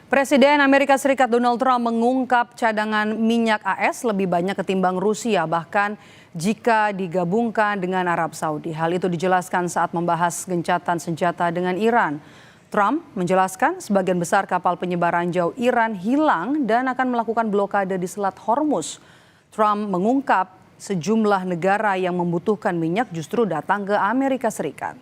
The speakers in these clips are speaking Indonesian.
Presiden Amerika Serikat Donald Trump mengungkap cadangan minyak AS lebih banyak ketimbang Rusia, bahkan jika digabungkan dengan Arab Saudi. Hal itu dijelaskan saat membahas gencatan senjata dengan Iran. Trump menjelaskan sebagian besar kapal penyebaran jauh Iran hilang dan akan melakukan blokade di Selat Hormuz. Trump mengungkap sejumlah negara yang membutuhkan minyak justru datang ke Amerika Serikat.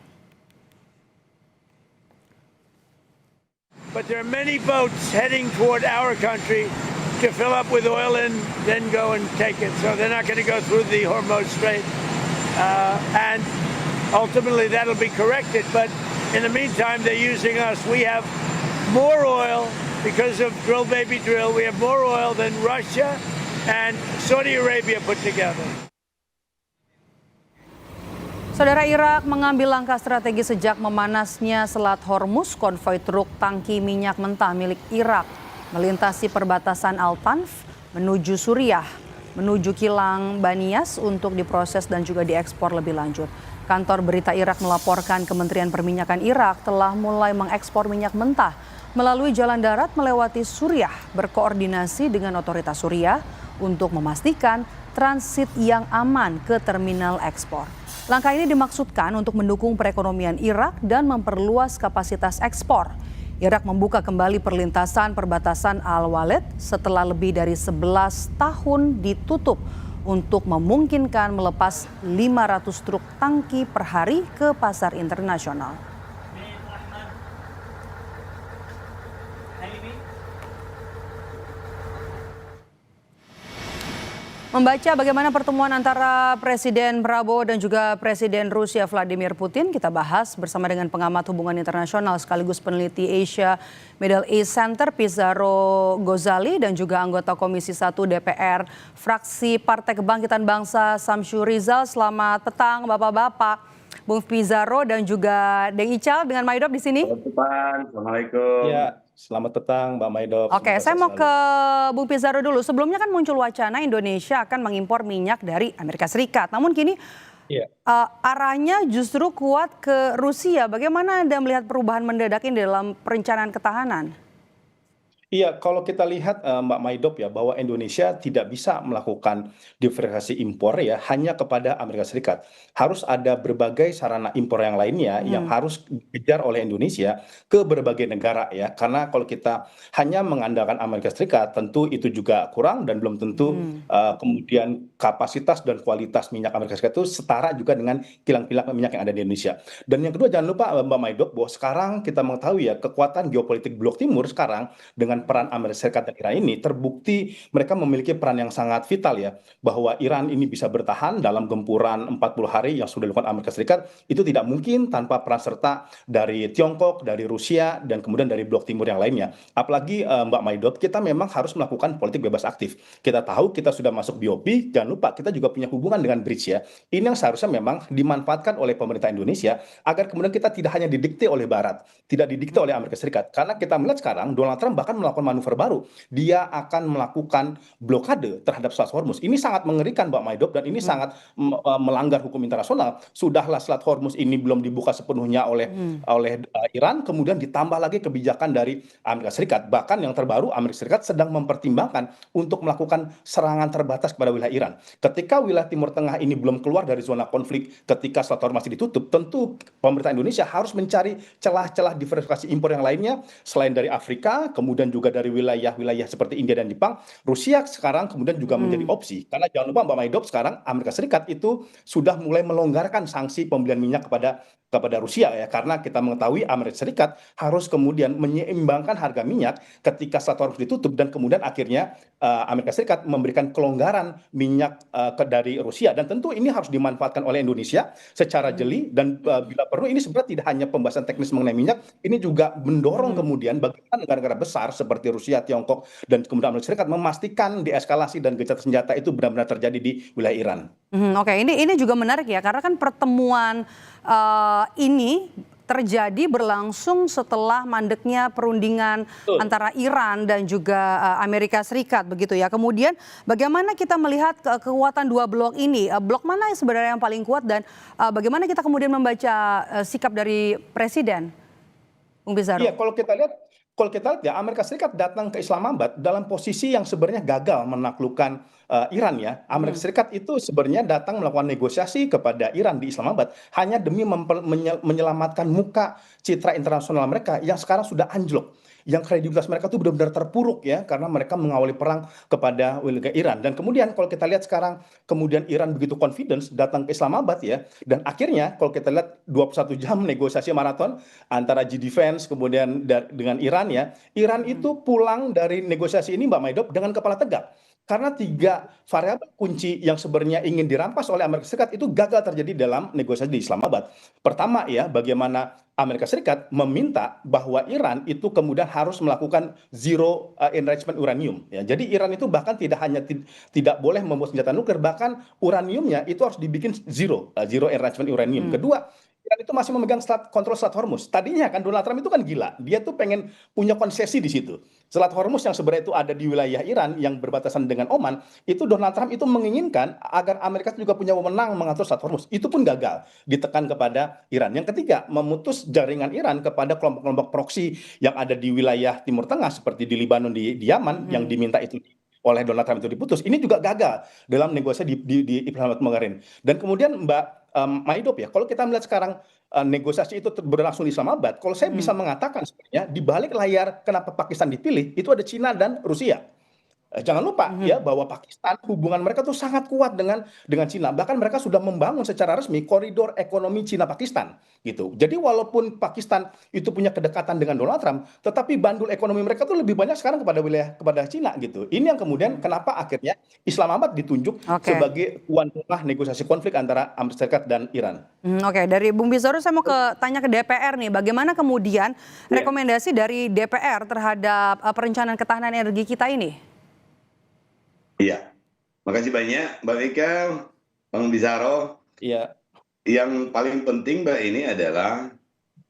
But there are many boats heading toward our country to fill up with oil and then go and take it. So they're not going to go through the Hormuz Strait. And ultimately that'll be corrected. But in the meantime, they're using us. We have more oil because of Drill Baby Drill. We have more oil than Russia and Saudi Arabia put together. Saudara, Irak mengambil langkah strategis sejak memanasnya Selat Hormuz. Konvoi truk tangki minyak mentah milik Irak melintasi perbatasan Al-Tanf menuju Suriah, menuju kilang Banias untuk diproses dan juga diekspor lebih lanjut. Kantor berita Irak melaporkan Kementerian Perminyakan Irak telah mulai mengekspor minyak mentah melalui jalan darat melewati Suriah, berkoordinasi dengan otoritas Suriah untuk memastikan transit yang aman ke terminal ekspor. Langkah ini dimaksudkan untuk mendukung perekonomian Irak dan memperluas kapasitas ekspor. Irak membuka kembali perlintasan perbatasan Al-Waled setelah lebih dari 11 tahun ditutup untuk memungkinkan melepas 500 truk tangki per hari ke pasar internasional. Membaca bagaimana pertemuan antara Presiden Prabowo dan juga Presiden Rusia Vladimir Putin, kita bahas bersama dengan pengamat hubungan internasional sekaligus peneliti Asia Middle East Center Pizarro Ghazali dan juga anggota Komisi 1 DPR fraksi Partai Kebangkitan Bangsa Samsyul Rizal. Selamat petang Bapak-bapak, Bung Pizarro dan juga Deng Ical dengan Maidop di sini. Selamat petang, Assalamualaikum. Ya, selamat petang Mbak Maidop. Oke, saya mau ke Bung Pizarro dulu. Sebelumnya kan muncul wacana Indonesia akan mengimpor minyak dari Amerika Serikat. Namun kini arahnya justru kuat ke Rusia. Bagaimana Anda melihat perubahan mendadak ini dalam perencanaan ketahanan? Iya, kalau kita lihat Mbak Maidop ya, bahwa Indonesia tidak bisa melakukan diversifikasi impor ya hanya kepada Amerika Serikat. Harus ada berbagai sarana impor yang lainnya yang harus dikejar oleh Indonesia ke berbagai negara ya. Karena kalau kita hanya mengandalkan Amerika Serikat, tentu itu juga kurang dan belum tentu kemudian kapasitas dan kualitas minyak Amerika Serikat itu setara juga dengan kilang-kilang minyak yang ada di Indonesia. Dan yang kedua, jangan lupa Mbak Maidop bahwa sekarang kita mengetahui ya kekuatan geopolitik Blok Timur sekarang dengan peran Amerika Serikat dan Iran ini terbukti mereka memiliki peran yang sangat vital ya, bahwa Iran ini bisa bertahan dalam gempuran 40 hari yang sudah dilakukan Amerika Serikat itu tidak mungkin tanpa peran serta dari Tiongkok, dari Rusia dan kemudian dari Blok Timur yang lainnya. Apalagi Mbak Maidop, kita memang harus melakukan politik bebas aktif. Kita tahu kita sudah masuk BOP, jangan lupa kita juga punya hubungan dengan BRICS ya. Ini yang seharusnya memang dimanfaatkan oleh pemerintah Indonesia agar kemudian kita tidak hanya didikte oleh Barat, tidak didikte oleh Amerika Serikat. Karena kita melihat sekarang Donald Trump bahkan melakukan manuver baru. Dia akan melakukan blokade terhadap Selat Hormuz. Ini sangat mengerikan Mbak Maidop dan ini sangat melanggar hukum internasional. Sudahlah Selat Hormuz ini belum dibuka sepenuhnya oleh Iran, kemudian ditambah lagi kebijakan dari Amerika Serikat. Bahkan yang terbaru Amerika Serikat sedang mempertimbangkan untuk melakukan serangan terbatas kepada wilayah Iran. Ketika wilayah Timur Tengah ini belum keluar dari zona konflik, ketika Selat Hormuz masih ditutup, tentu pemerintah Indonesia harus mencari celah-celah diversifikasi impor yang lainnya selain dari Afrika, kemudian juga dari wilayah-wilayah seperti India dan Jepang. Rusia sekarang kemudian juga menjadi opsi. Karena jangan lupa Mbak Maidop, sekarang Amerika Serikat itu sudah mulai melonggarkan sanksi pembelian minyak kepada Rusia ya, karena kita mengetahui Amerika Serikat harus kemudian menyeimbangkan harga minyak ketika Selat Hormuz ditutup dan kemudian akhirnya Amerika Serikat memberikan kelonggaran minyak dari Rusia, dan tentu ini harus dimanfaatkan oleh Indonesia secara jeli dan bila perlu ini sebenarnya tidak hanya pembahasan teknis mengenai minyak, ini juga mendorong kemudian bagaimana negara-negara besar seperti Rusia, Tiongkok dan kemudian Amerika Serikat memastikan deeskalasi dan gencatan senjata itu benar-benar terjadi di wilayah Iran. Oke, ini juga menarik ya, karena kan pertemuan ini terjadi berlangsung setelah mandeknya perundingan antara Iran dan juga Amerika Serikat begitu ya. Kemudian bagaimana kita melihat kekuatan dua blok ini? Blok mana yang sebenarnya yang paling kuat dan bagaimana kita kemudian membaca sikap dari Presiden? Bung Pizarro. Iya, kalau kita lihat kalau kita lihat ya Amerika Serikat datang ke Islamabad dalam posisi yang sebenarnya gagal menaklukkan Iran ya. Amerika Serikat itu sebenarnya datang melakukan negosiasi kepada Iran di Islamabad hanya demi menyelamatkan muka citra internasional mereka yang sekarang sudah anjlok. Yang kredibilitas mereka tuh benar-benar terpuruk ya karena mereka mengawali perang kepada wilayah Iran. Dan kemudian kalau kita lihat sekarang kemudian Iran begitu confidence datang ke Islamabad ya, dan akhirnya kalau kita lihat 21 jam negosiasi maraton antara G-Defense kemudian dengan Iran ya, Iran itu pulang dari negosiasi ini Mbak Maidop dengan kepala tegak. Karena tiga variabel kunci yang sebenarnya ingin dirampas oleh Amerika Serikat itu gagal terjadi dalam negosiasi di Islamabad. Pertama ya, bagaimana Amerika Serikat meminta bahwa Iran itu kemudian harus melakukan zero enrichment uranium. Ya, jadi Iran itu bahkan tidak hanya tidak boleh membuat senjata nuklir, bahkan uraniumnya itu harus dibikin zero enrichment uranium. Kedua, Iran itu masih memegang kontrol Selat Hormuz. Tadinya kan Donald Trump itu kan gila, dia tuh pengen punya konsesi di situ. Selat Hormuz yang sebenarnya itu ada di wilayah Iran yang berbatasan dengan Oman, itu Donald Trump itu menginginkan agar Amerika juga punya wewenang mengatur Selat Hormuz. Itu pun gagal, ditekan kepada Iran. Yang ketiga, memutus jaringan Iran kepada kelompok-kelompok proksi yang ada di wilayah Timur Tengah seperti di Libanon, di Yaman yang diminta itu oleh Donald Trump itu diputus. Ini juga gagal dalam negosiasi di Islamabad kemarin. Dan kemudian Mbak Maidop ya, kalau kita melihat sekarang negosiasi itu berlangsung di Islamabad, kalau saya bisa mengatakan sebenarnya di balik layar kenapa Pakistan dipilih itu ada Cina dan Rusia. Jangan lupa ya bahwa Pakistan hubungan mereka tuh sangat kuat dengan Cina. Bahkan mereka sudah membangun secara resmi koridor ekonomi Cina Pakistan gitu. Jadi walaupun Pakistan itu punya kedekatan dengan Donald Trump, tetapi bandul ekonomi mereka tuh lebih banyak sekarang kepada Cina gitu. Ini yang kemudian kenapa akhirnya Islamabad ditunjuk sebagai tuan rumah negosiasi konflik antara Amerika Serikat dan Iran. Oke, dari Bung Bizoro saya mau tanya ke DPR nih, bagaimana kemudian rekomendasi dari DPR terhadap perencanaan ketahanan energi kita ini? Iya, makasih banyak Mbak Vika, Bang Bizaro. Iya. Yang paling penting Mbak ini adalah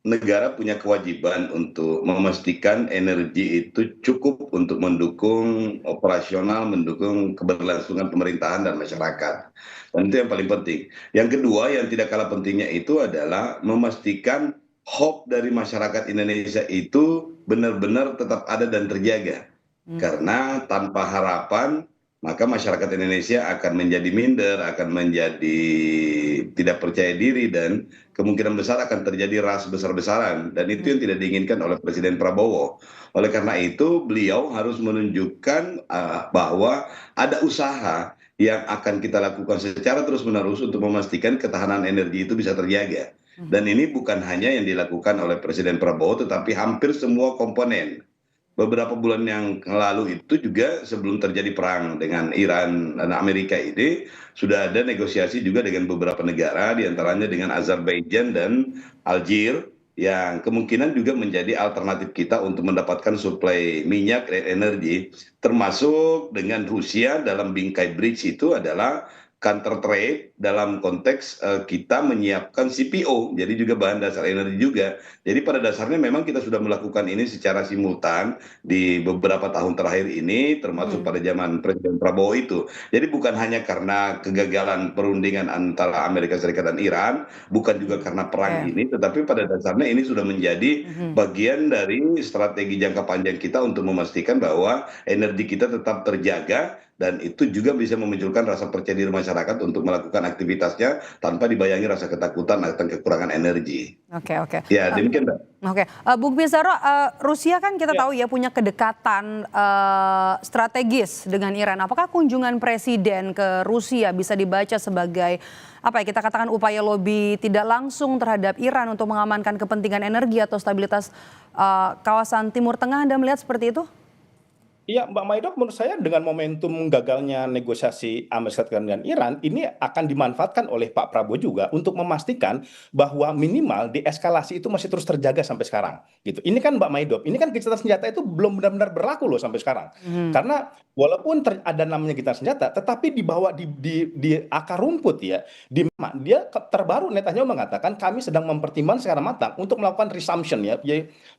negara punya kewajiban untuk memastikan energi itu cukup untuk mendukung operasional, mendukung keberlangsungan pemerintahan dan masyarakat. Dan itu yang paling penting. Yang kedua yang tidak kalah pentingnya itu adalah memastikan hope dari masyarakat Indonesia itu benar-benar tetap ada dan terjaga. Karena tanpa harapan maka masyarakat Indonesia akan menjadi minder, akan menjadi tidak percaya diri, dan kemungkinan besar akan terjadi ras besar-besaran. Dan itu yang tidak diinginkan oleh Presiden Prabowo. Oleh karena itu, beliau harus menunjukkan bahwa ada usaha yang akan kita lakukan secara terus-menerus untuk memastikan ketahanan energi itu bisa terjaga. Dan ini bukan hanya yang dilakukan oleh Presiden Prabowo, tetapi hampir semua komponen. Beberapa bulan yang lalu itu juga sebelum terjadi perang dengan Iran dan Amerika ini sudah ada negosiasi juga dengan beberapa negara, diantaranya dengan Azerbaijan dan Algier, yang kemungkinan juga menjadi alternatif kita untuk mendapatkan suplai minyak dan energi, termasuk dengan Rusia dalam bingkai bridge itu adalah counter trade dalam konteks kita menyiapkan CPO, jadi juga bahan dasar energi juga. Jadi pada dasarnya memang kita sudah melakukan ini secara simultan di beberapa tahun terakhir ini, termasuk pada zaman Presiden Prabowo itu. Jadi bukan hanya karena kegagalan perundingan antara Amerika Serikat dan Iran, bukan juga karena perang ini, tetapi pada dasarnya ini sudah menjadi bagian dari strategi jangka panjang kita untuk memastikan bahwa energi kita tetap terjaga, dan itu juga bisa memunculkan rasa percaya diri masyarakat untuk melakukan aktivitasnya tanpa dibayangi rasa ketakutan akan kekurangan energi. Oke. Ya, demikian Mbak. Oke, Bung Bizaro, Rusia kan kita tahu ya punya kedekatan strategis dengan Iran. Apakah kunjungan Presiden ke Rusia bisa dibaca sebagai apa ya, kita katakan upaya lobby tidak langsung terhadap Iran untuk mengamankan kepentingan energi atau stabilitas kawasan Timur Tengah? Anda melihat seperti itu? Iya, Mbak Maidop, menurut saya dengan momentum gagalnya negosiasi Amerika Serikat dengan Iran, ini akan dimanfaatkan oleh Pak Prabowo juga untuk memastikan bahwa minimal deeskalasi itu masih terus terjaga sampai sekarang. Gitu. Ini kan Mbak Maidop, ini kan gencatan senjata itu belum benar-benar berlaku loh sampai sekarang. Karena walaupun ada namanya gencatan senjata, tetapi dibawa di akar rumput ya, dia terbaru Netanyahu mengatakan kami sedang mempertimbangkan secara matang untuk melakukan resumption ya,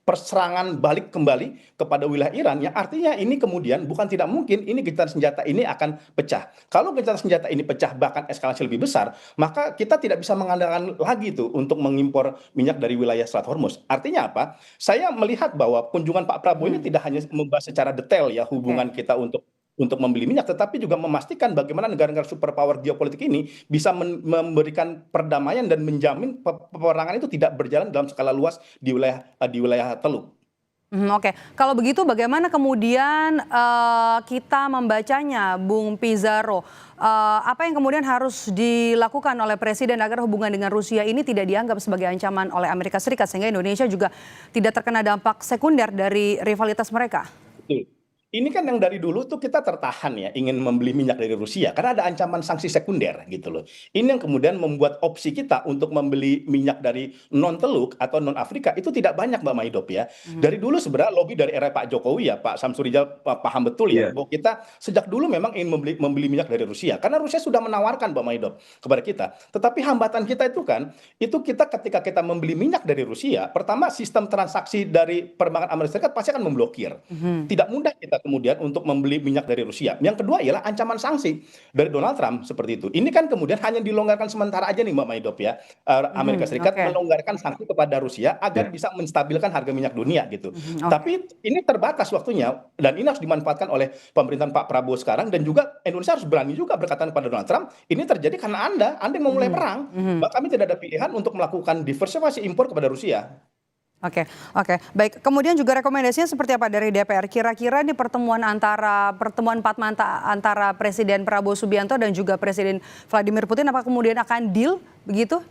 perserangan balik kembali kepada wilayah Iran, yang artinya ini ini kemudian bukan tidak mungkin ini gencatan senjata ini akan pecah. Kalau gencatan senjata ini pecah bahkan eskalasi lebih besar, maka kita tidak bisa mengandalkan lagi tuh untuk mengimpor minyak dari wilayah Selat Hormuz. Artinya apa? Saya melihat bahwa kunjungan Pak Prabowo ini tidak hanya membahas secara detail ya Oke. hubungan kita untuk membeli minyak, tetapi juga memastikan bagaimana negara-negara superpower geopolitik ini bisa memberikan perdamaian dan menjamin peperangan itu tidak berjalan dalam skala luas di wilayah Teluk. Oke, kalau begitu bagaimana kemudian kita membacanya, Bung Pizarro? Apa yang kemudian harus dilakukan oleh Presiden agar hubungan dengan Rusia ini tidak dianggap sebagai ancaman oleh Amerika Serikat sehingga Indonesia juga tidak terkena dampak sekunder dari rivalitas mereka? Betul. Ini kan yang dari dulu tuh kita tertahan ya ingin membeli minyak dari Rusia karena ada ancaman sanksi sekunder gitu loh. Ini yang kemudian membuat opsi kita untuk membeli minyak dari non Teluk atau non Afrika itu tidak banyak Mbak Maidop ya. Dari dulu sebenarnya lobby dari era Pak Jokowi ya Pak Samsuri paham betul ya Iya. bahwa kita sejak dulu memang ingin membeli minyak dari Rusia karena Rusia sudah menawarkan Mbak Maidop kepada kita. Tetapi hambatan kita itu kan itu kita ketika kita membeli minyak dari Rusia, pertama sistem transaksi dari perbankan Amerika Serikat pasti akan memblokir. Tidak mudah kita kemudian untuk membeli minyak dari Rusia. Yang kedua ialah ancaman sanksi dari Donald Trump seperti itu. Ini kan kemudian hanya dilonggarkan sementara aja nih Mbak Maidop ya. Amerika Serikat Oke. melonggarkan sanksi kepada Rusia agar Ya. bisa menstabilkan harga minyak dunia gitu. Oke. Tapi ini terbatas waktunya dan ini harus dimanfaatkan oleh pemerintahan Pak Prabowo sekarang dan juga Indonesia harus berani juga berkata kepada Donald Trump, ini terjadi karena Anda yang mau mulai perang. Maka kami tidak ada pilihan untuk melakukan diversifikasi impor kepada Rusia. Oke, oke, baik. Kemudian juga rekomendasinya seperti apa dari DPR? Kira-kira di pertemuan empat mata antara Presiden Prabowo Subianto dan juga Presiden Vladimir Putin, apa kemudian akan deal begitu,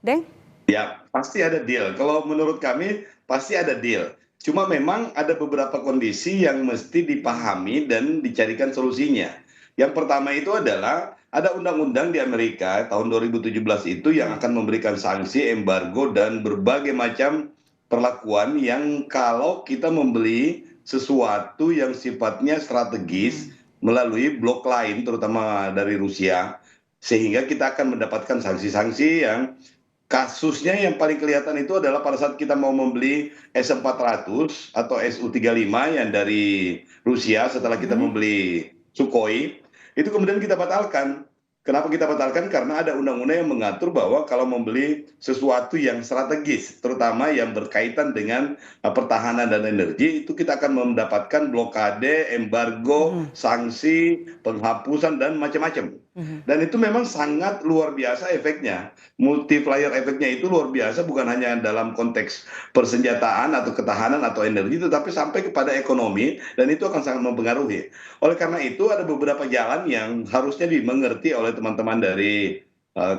Deng? Ya, pasti ada deal. Kalau menurut kami pasti ada deal. Cuma memang ada beberapa kondisi yang mesti dipahami dan dicarikan solusinya. Yang pertama itu adalah ada undang-undang di Amerika tahun 2017 itu yang akan memberikan sanksi, embargo, dan berbagai macam perlakuan yang kalau kita membeli sesuatu yang sifatnya strategis melalui blok lain, terutama dari Rusia, sehingga kita akan mendapatkan sanksi-sanksi yang kasusnya yang paling kelihatan itu adalah pada saat kita mau membeli S-400 atau Su-35 yang dari Rusia setelah kita membeli Sukhoi, itu kemudian kita batalkan. Kenapa kita batalkan? Karena ada undang-undang yang mengatur bahwa kalau membeli sesuatu yang strategis, terutama yang berkaitan dengan pertahanan dan energi, itu kita akan mendapatkan blokade, embargo, sanksi, penghapusan, dan macam-macam. Dan itu memang sangat luar biasa efeknya. Multiplier efeknya itu luar biasa bukan hanya dalam konteks persenjataan atau ketahanan atau energi, tetapi sampai kepada ekonomi, dan itu akan sangat mempengaruhi. Oleh karena itu ada beberapa jalan yang harusnya dimengerti oleh teman-teman dari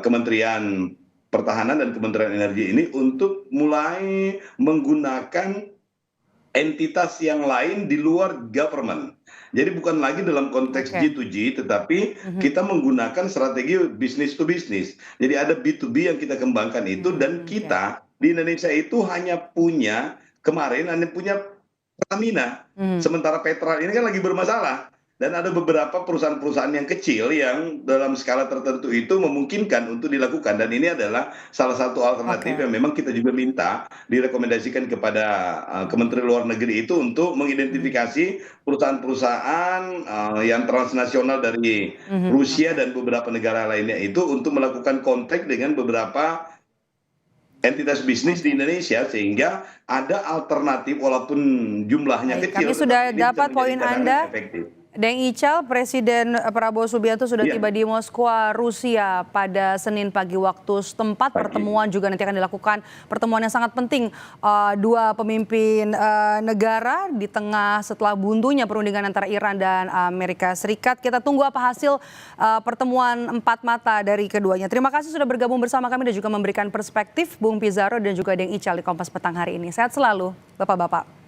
Kementerian Pertahanan dan Kementerian Energi ini untuk mulai menggunakan entitas yang lain di luar government. Jadi bukan lagi dalam konteks Oke. G2G, tetapi kita menggunakan strategi business to business. Jadi ada B2B yang kita kembangkan itu, dan kita di Indonesia itu hanya punya Pertamina. Sementara Petral ini kan lagi bermasalah. Dan ada beberapa perusahaan-perusahaan yang kecil yang dalam skala tertentu itu memungkinkan untuk dilakukan. Dan ini adalah salah satu alternatif Oke. yang memang kita juga minta direkomendasikan kepada Kementerian Luar Negeri itu untuk mengidentifikasi perusahaan-perusahaan yang transnasional dari Rusia dan beberapa negara lainnya itu untuk melakukan kontak dengan beberapa entitas bisnis di Indonesia sehingga ada alternatif walaupun jumlahnya Baik, kecil. kami sudah tetapi ini bisa dapat menjadi poin cadangan Anda. yang efektif. Deng Ical, Presiden Prabowo Subianto sudah Iya. tiba di Moskwa, Rusia pada Senin pagi waktu setempat. Pagi. Pertemuan juga nanti akan dilakukan, pertemuan yang sangat penting. Dua pemimpin negara di tengah setelah buntunya perundingan antara Iran dan Amerika Serikat. Kita tunggu apa hasil pertemuan empat mata dari keduanya. Terima kasih sudah bergabung bersama kami dan juga memberikan perspektif Bung Pizarro dan juga Deng Ical di Kompas Petang hari ini. Sehat selalu, Bapak-Bapak.